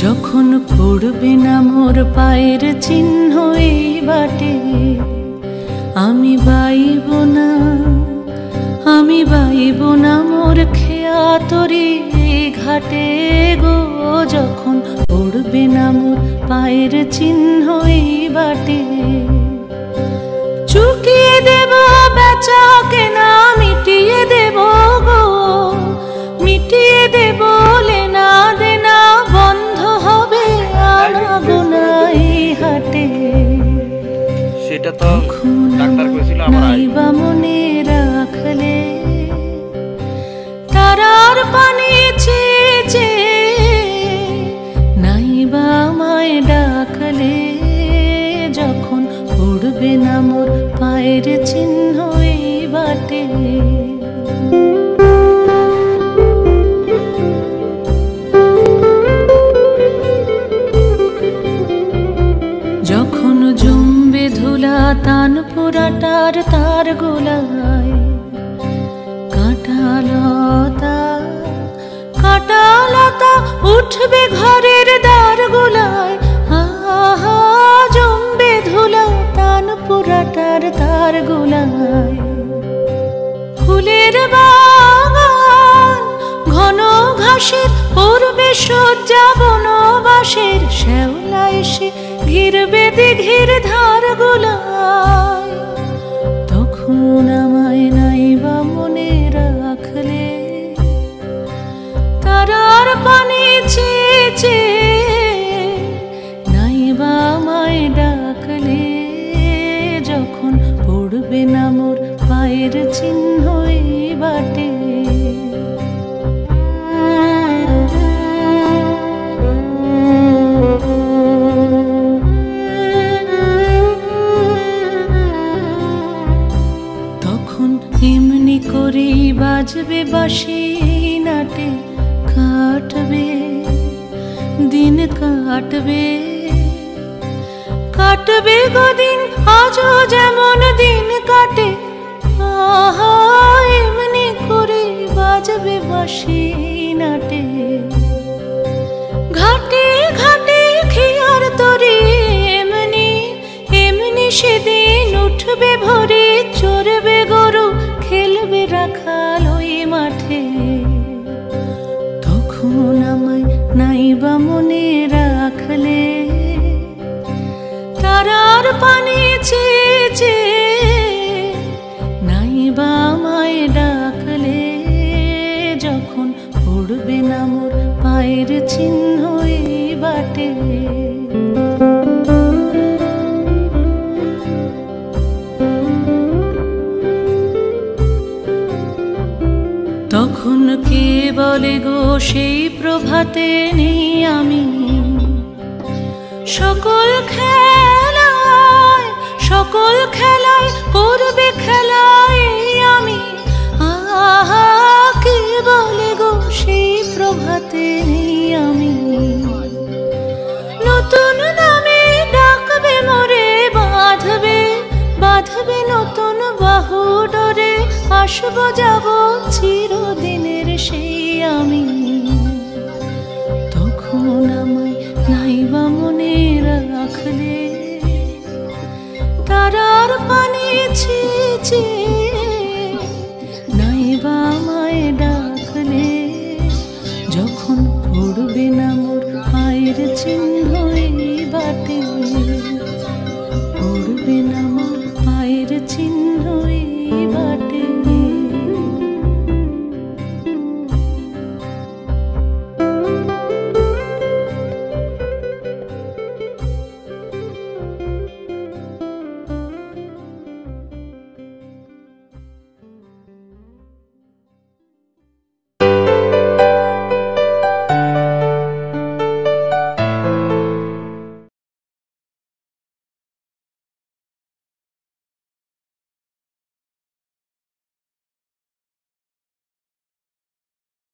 যখন পড়বে না মোর পায়ের চিহ্ন এই বাটে, আমি বাইব না মোর খেয়া তরি ঘাটে গো। যখন পড়বে না মোর পায়ের চিহ্ন এই বাটে, চুকিয়ে দেব বেচা কেনা, মিটিয়ে দেব গো, মিটিয়ে দেব লেনা দেনা, বন্ধ হবে আনাগোনা এই হাটে। সেটা তো ডাক্তার কইছিল আমার নাইবা মনে রাখলে তারার পানি চেয়ে, নাইবা আমায় ডাকলে, যখন পড়বে না মোর পায়ের চিহ্ন এই বাটে। যখন জমবে ধুলা তান পোড়াটার তার গোলায়, কাঁটালতা কাঁটালতা উঠবে ঘরের দ্বার গোলায়, আহা জমবে ধুলা তান পোড়াটার তার গোলায়। ফুলের বাগান ঘন ঘাসের পূর্বে সজ্জা বনবাসের, শ্যাওলা এসে ঘিরবে দিঘির ধার গোলায়। তখন আমায় নাইবা মনে রাখলে তারার পানি চেয়ে, নাইবা আমায় ডাকলে, যখন পড়বে না মোর পায়ের চিহ্ন এই বাটে। তখন এমনি করে বাজবে বাঁশি নাটে, কাটবে দিন কাটবে, কাটবে গদিন আজও যেমন দিন কাটে, আহা এমনি করে বাজবে বাঁশি নাটে। ঘাটে ঘাটে খেয়ার তরি এমনি এমনি সেদিন উঠবে ভরে, চড়বে গরু খেলবে রাখাল ওই মাঠে। তখন আমায় নাইবা মনে রাখলে তারার পানি চেয়ে, নাইবা আমায় ডাকলে, যখন পড়বে না মোর পায়ের চিহ্ন এই বাটে। তখন কে বলে গো সেই প্রভাতে নেই আমি, সকল খেলায় করবে খেলায় আমি, আহা কে বলে গো সেই প্রভাতে নেই আমি। নতুন নামে ডাকবে মোরে, বাঁধবে নতুন বাহু ডোরে, আসবো যাব চিরদিনের সেই আমি। তখন আমায় নাইবা মনে রাখলে তারার পানি চেয়ে, নাইবা আমায় ডাকলে, যখন পড়বে না মোর